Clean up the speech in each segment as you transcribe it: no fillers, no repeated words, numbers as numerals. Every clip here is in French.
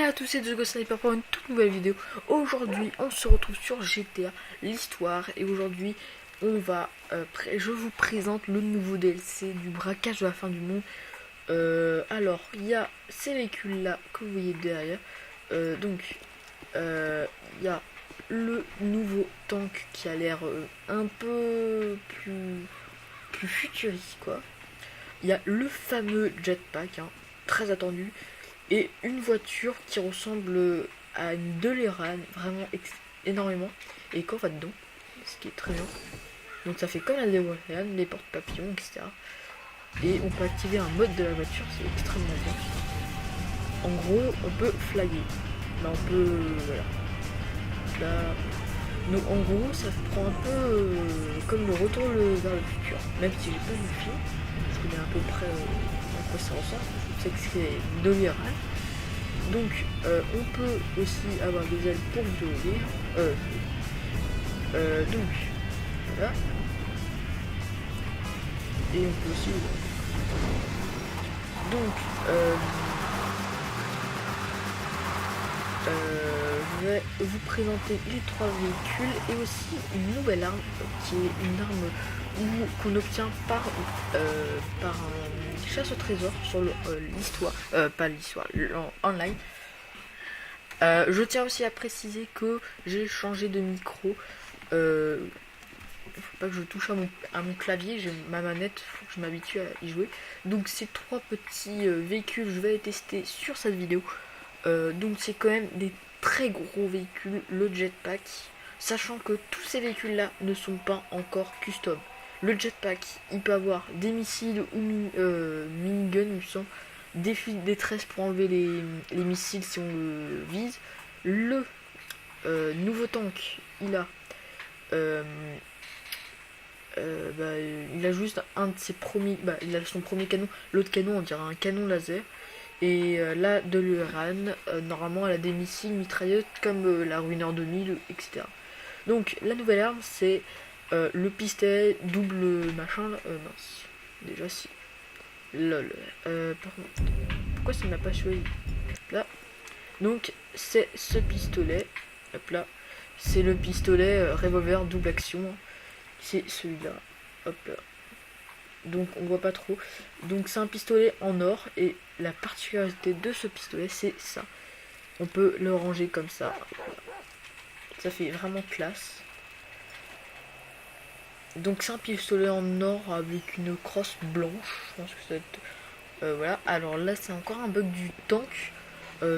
Salut à tous, c'est Jogo Sniper pour une toute nouvelle vidéo. Aujourd'hui, on se retrouve sur GTA, l'histoire, et aujourd'hui, je vous présente le nouveau DLC du braquage de la fin du monde. Alors, il y a ces véhicules-là que vous voyez derrière. Il y a le nouveau tank qui a l'air un peu plus futuriste, quoi. Il y a le fameux jetpack, hein, très attendu. Et une voiture qui ressemble à une DeLorean, vraiment énormément. Et qu'on va dedans, ce qui est très bien. Donc ça fait comme la DeLorean, les portes papillons, etc. Et on peut activer un mode de la voiture, c'est extrêmement bien. En gros, on peut flyer. Là, on peut... voilà. Là... Donc en gros, ça prend un peu comme le retour vers le futur. Même si j'ai pas vu le film, je connais à peu près à quoi ça ressemble. Je sais que c'est DeLorean. Donc on peut aussi avoir des ailes pour voler. Donc voilà. Et on peut aussi donc je vais vous présenter les trois véhicules et aussi une nouvelle arme qui est une arme qu'on obtient par un chasse au trésor sur l'histoire, pas l'histoire, online. Je tiens aussi à préciser que j'ai changé de micro. Faut pas que je touche à mon clavier, j'ai ma manette, faut que je m'habitue à y jouer. Donc ces trois petits véhicules, je vais les tester sur cette vidéo. Donc c'est quand même des très gros véhicules, le jetpack. Sachant que tous ces véhicules là ne sont pas encore custom. Le jetpack, il peut avoir des missiles ou minigun, il me semble. Des fils de détresse pour enlever les missiles si on le vise. Le nouveau tank, il a il a juste un de ses premiers, il a son premier canon. L'autre canon, on dirait un canon laser. Et là, de l'Uran, normalement, elle a des missiles mitrailleuses comme la Ruiner 2000, etc. Donc, la nouvelle arme, c'est le pistolet double machin. Mince, déjà si. Lol. Pourquoi ça n'a pas choisi? Là. Donc, c'est ce pistolet. Hop là. C'est le pistolet revolver double action. C'est celui-là. Hop là. Donc on voit pas trop. Donc c'est un pistolet en or. Et la particularité de ce pistolet, c'est ça. On peut le ranger comme ça. Ça fait vraiment classe. Donc c'est un pistolet en or avec une crosse blanche. Je pense que ça va être... voilà. Alors là c'est encore un bug du tank.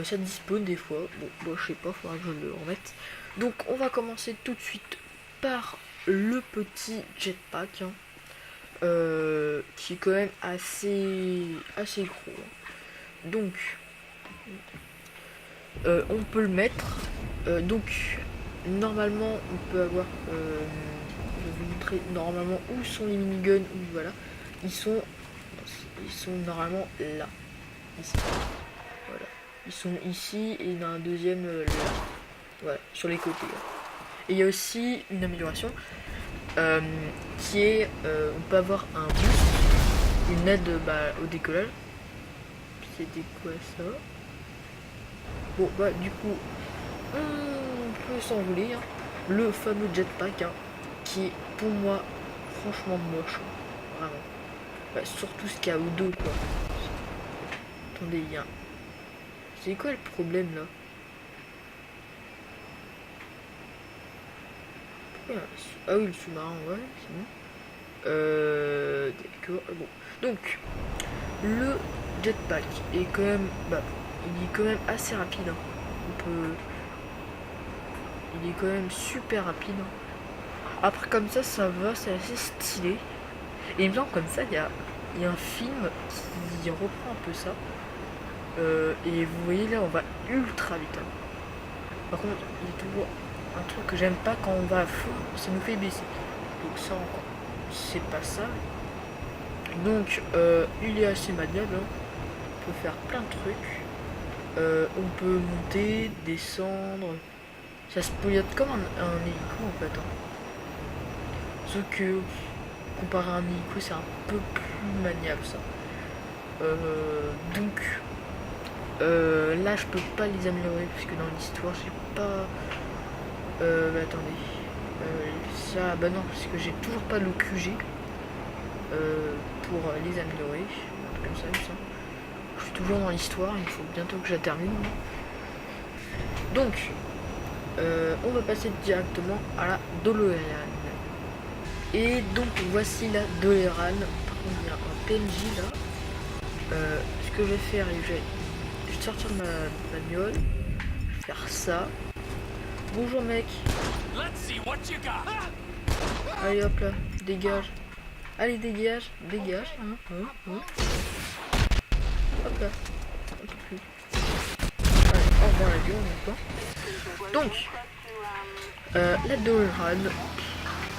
Ça dispone des fois. Bon, je sais pas, faudra que je le remette. Donc on va commencer tout de suite par le petit jetpack, hein, qui est quand même assez gros. Donc on peut le mettre. Donc normalement on peut avoir je vais vous montrer normalement où sont les miniguns, où voilà. Ils sont normalement là. Ici. Voilà. Ils sont ici et il y en a un deuxième là. Voilà, sur les côtés. Et il y a aussi une amélioration qui est on peut avoir un boost, une aide au décollage. C'était quoi ça? Bon du coup on peut s'envoler, hein. Le fameux jetpack, hein, qui est pour moi franchement moche, hein, vraiment. Surtout ce qu'il y a au dos, quoi. Attendez, il y a... C'est quoi le problème là? Ah oui, le sous-marin, ouais, c'est bon. D'accord, bon. Donc, le jetpack est quand même, il est quand même assez rapide, hein. Il est quand même super rapide, hein. Après, comme ça va, c'est assez stylé. Et bien, comme ça, il y a un film qui reprend un peu ça. Et vous voyez là, on va ultra vite, hein. Par contre, il y a toujours un truc que j'aime pas quand on va à fond, ça nous fait baisser. Donc ça encore, c'est pas ça. Donc il est assez maniable, hein. On peut faire plein de trucs. On peut monter, descendre. Ça se pilote comme un hélico en fait, hein. Sauf que comparé à un hélico, c'est un peu plus maniable ça. Donc Là je peux pas les améliorer puisque dans l'histoire j'ai pas... attendez. Ça, bah non, parce que j'ai toujours pas le QG pour les améliorer. Un truc comme ça, il me semble. Je suis toujours dans l'histoire, il faut bientôt que je la termine. Donc, on va passer directement à la DeLorean. Et donc voici la DeLorean. Par contre, il y a un PNJ là. Ce que je vais faire, je vais sortir de ma bagnole. Je vais faire ça. Bonjour mec. Allez hop là, dégage. Allez dégage, dégage. Hop là. Un peu plus. Allez, au revoir l'avion maintenant. Donc, la DeLorean,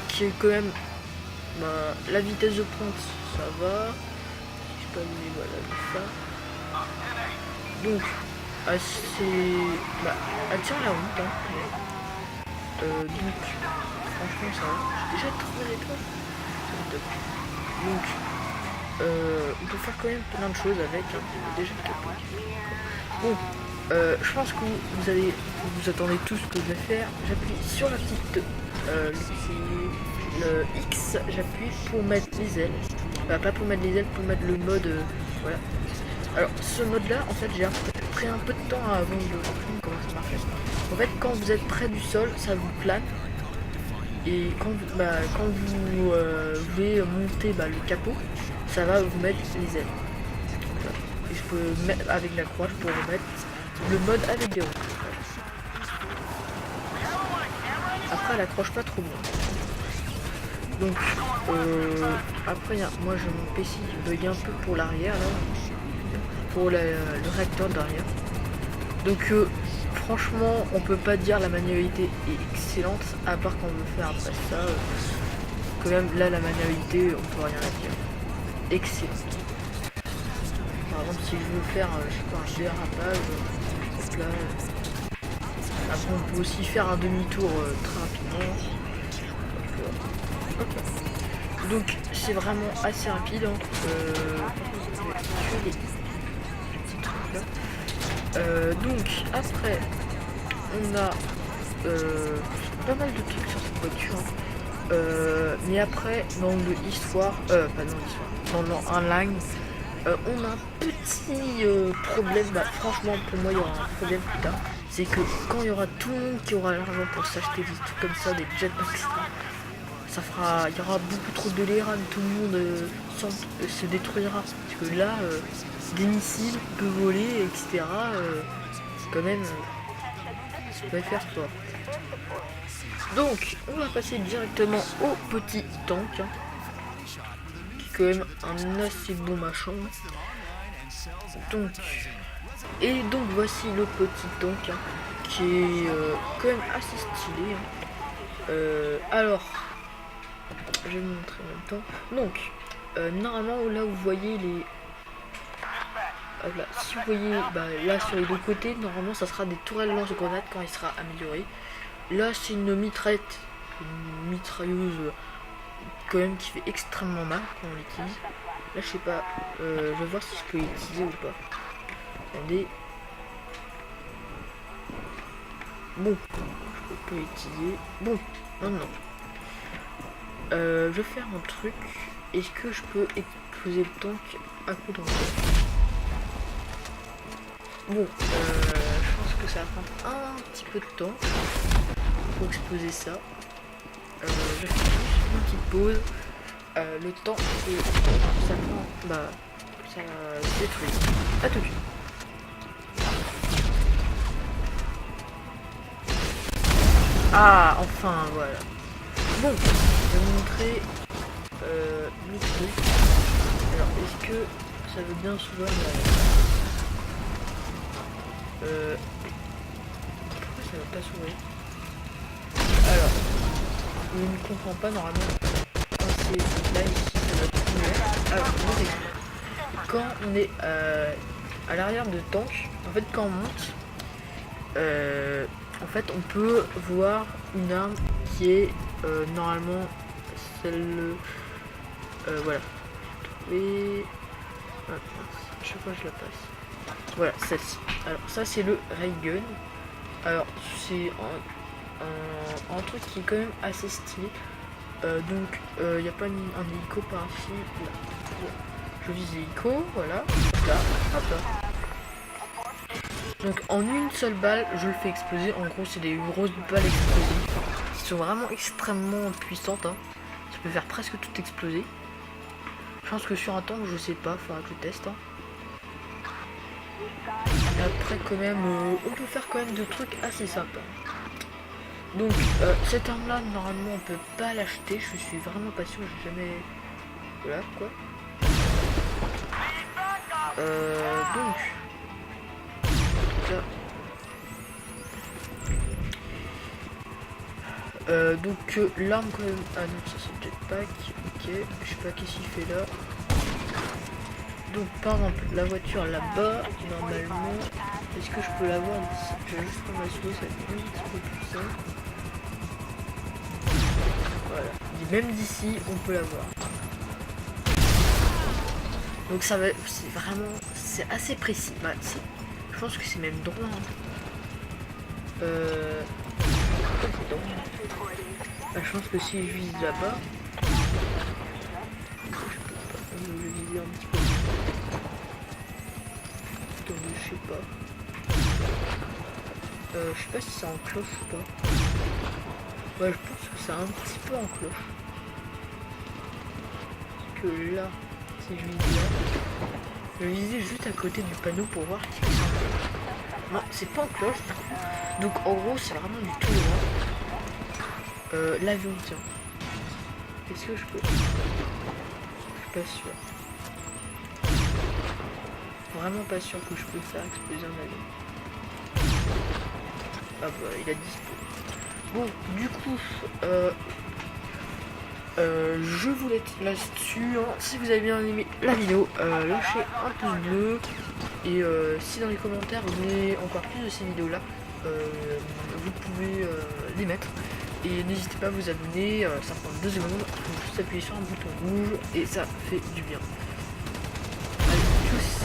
qui est quand même la vitesse de pointe, ça va. Je sais pas où est, voilà, ça. Donc, elle tient la route, hein. Donc, franchement, ça va. J'ai déjà 3 étoiles. C'est top. Donc, on peut faire quand même plein de choses avec, hein. Déjà le capot. Bon, je pense que vous attendez tout ce que je vais faire. J'appuie sur la petite le X, j'appuie pour mettre les ailes. Pas pour mettre les ailes, pour mettre le mode voilà. Alors ce mode là, en fait, j'ai pris un peu de temps avant de comprendre comment ça marchait. En fait, quand vous êtes près du sol, ça vous plane. Et quand vous voulez monter le capot, ça va vous mettre les ailes. Et je peux mettre avec la croix, je peux remettre le mode avec des roues. Après, elle accroche pas trop bien. Donc, après, moi j'ai mon PC qui bug un peu pour l'arrière, là, pour le réacteur derrière. Donc, franchement, on peut pas dire la maniabilité est excellente, à part qu'on veut faire après ça. Quand même, là, la maniabilité, on peut rien à dire. Excellent. Par exemple, si je veux faire, je sais pas, un dérapage, là. Après, on peut aussi faire un demi-tour très rapidement. Okay. Donc c'est vraiment assez rapide. Hein. Les petits trucs là. Donc après on a pas mal de trucs sur cette voiture. Hein. Mais après dans le histoire, pas dans l'histoire, dans le online, on a un petit problème. Franchement pour moi il y aura un problème plus tard. C'est que quand il y aura tout le monde qui aura l'argent pour s'acheter des trucs comme ça, des jetpacks, il y aura beaucoup trop de l'ERAN, tout le monde se détruira. Parce que là, des missiles peuvent voler, etc. Quand même, ça peut faire peur. Donc, on va passer directement au petit tank. Hein, qui est quand même un assez bon machin. Donc, voici le petit tank. Hein, qui est quand même assez stylé. Hein. Alors, je vais vous montrer en même temps. Donc, normalement, là où vous voyez les... Là, si vous voyez, là sur les deux côtés, normalement, ça sera des tourelles lance-grenades quand il sera amélioré. Là, c'est une mitraillette, une mitrailleuse quand même qui fait extrêmement mal quand on l'utilise. Là, je sais pas, je vais voir si je peux l'utiliser ou pas. Attendez. Bon, je peux l'utiliser. Bon, maintenant. Je vais faire un truc. Est-ce que je peux exploser le tank à coup de roquette? Bon, je pense que ça va prendre un petit peu de temps pour exploser ça. Je fais juste une petite pause. Le temps que ça prend, ça détruit. À tout de suite. Ah, enfin, voilà. Bon, je vais vous montrer le truc. Alors, est-ce que ça veut bien s'ouvrir pourquoi ça va pas s'ouvrir? Alors, je ne comprends pas normalement. Quand c'est là ici, ça va tout ouvrir. Alors, quand on est à l'arrière de tank, en fait, quand on monte, en fait, on peut voir une arme qui est normalement celle. Voilà. Et. Ah, chaque fois je la passe. Voilà, celle-ci. Alors ça c'est le ray gun. Alors c'est un truc qui est quand même assez stylé. Donc il n'y a pas un hélico par ici. Là. Je vise l'hélico, voilà. Hop là, hop là. Donc en une seule balle, je le fais exploser. En gros, c'est des grosses balles explosives qui sont vraiment extrêmement puissantes. Hein. Ça peut faire presque tout exploser. Je pense que sur un tank, je sais pas, faudra que je teste. Hein. Après, quand même, on peut faire quand même des trucs assez sympas. Donc, cette arme-là, normalement, on peut pas l'acheter. Je suis vraiment pas sûr, j'ai jamais. Voilà quoi. Donc. Là. Donc l'arme quand même. Ah non, ça c'est le jetpack. Ok, je sais pas qu'est-ce qu'il fait là. Donc par exemple la voiture là-bas, normalement, est-ce que je peux l'avoir d'ici? Je vais juste prendre la souris, ça va être un petit peu plus simple. Voilà, même d'ici on peut l'avoir. Donc ça va, c'est vraiment, c'est assez précis. Bah, je pense que c'est même droit. Hein. Bah, je pense que si je vise là-bas, je peux pas le viser un petit peu. Attendez, je sais pas. Je sais pas si c'est en cloche ou pas. Ouais, je pense que c'est un petit peu en cloche. Parce que là, si je vise là, je vais viser juste à côté du panneau pour voir ce qui se passe. Non, c'est pas en cloche. Donc en gros, c'est vraiment du tout loin. L'avion, tiens. Est-ce que je peux? Je suis pas sûr. Vraiment pas sûr que je peux faire exploser un avion. Ah bah, il a dispo. Bon, du coup, je vous laisse là-dessus. Hein. Si vous avez bien aimé la vidéo, lâchez un pouce bleu. Et si dans les commentaires vous voulez encore plus de ces vidéos-là, vous pouvez les mettre. Et n'hésitez pas à vous abonner, ça prend 2 secondes, il faut juste appuyer sur un bouton rouge et ça fait du bien. Allez, tchuss.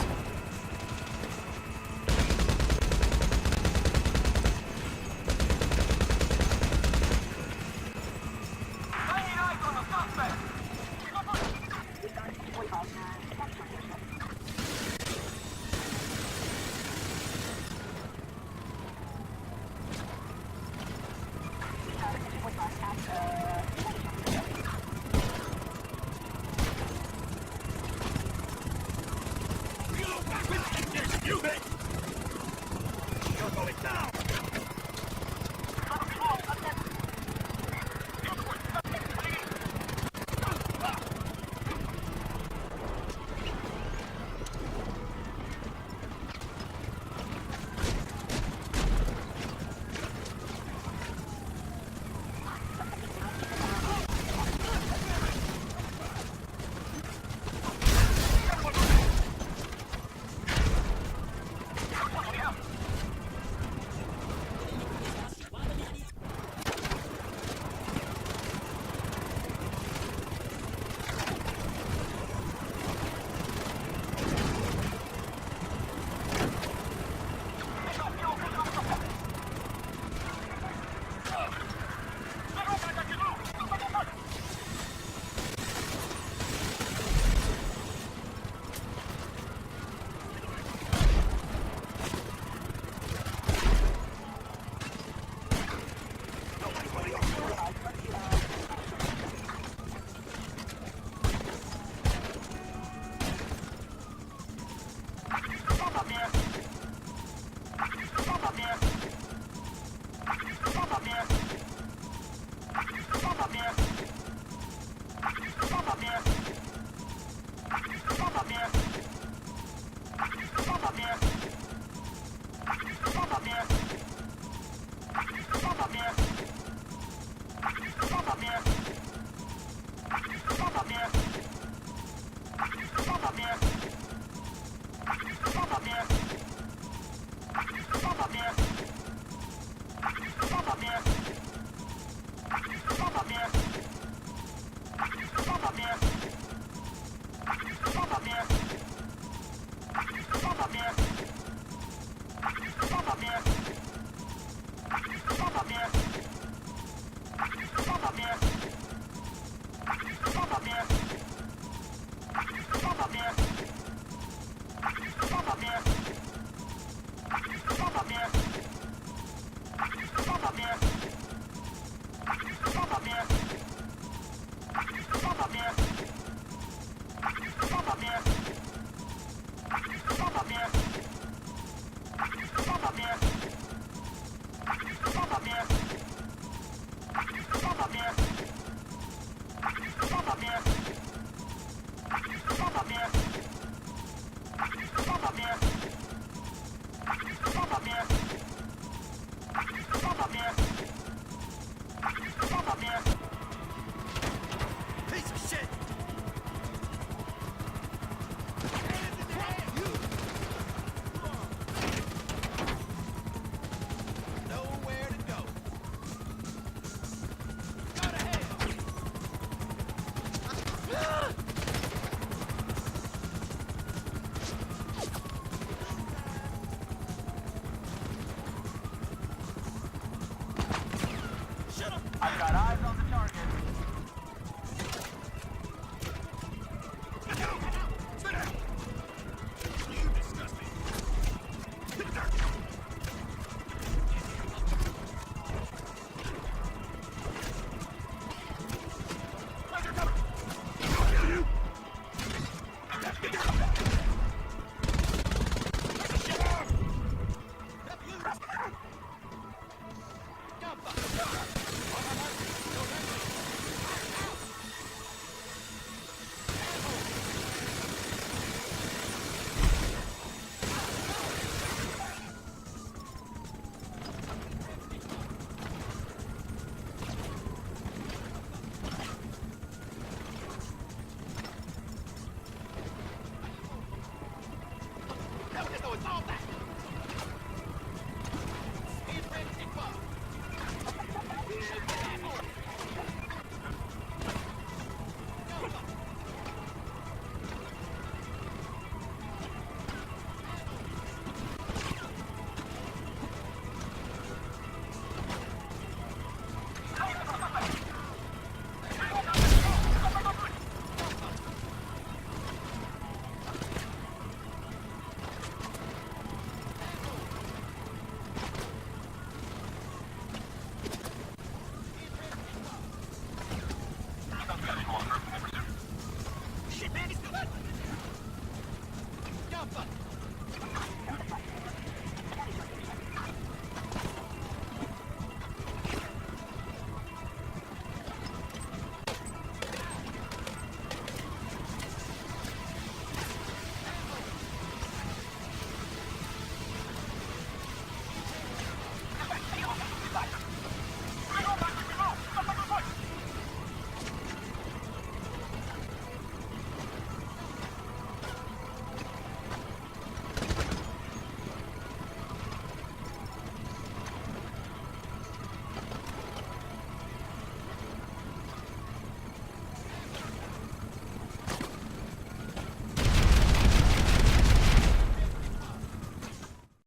I've got eyes on the target.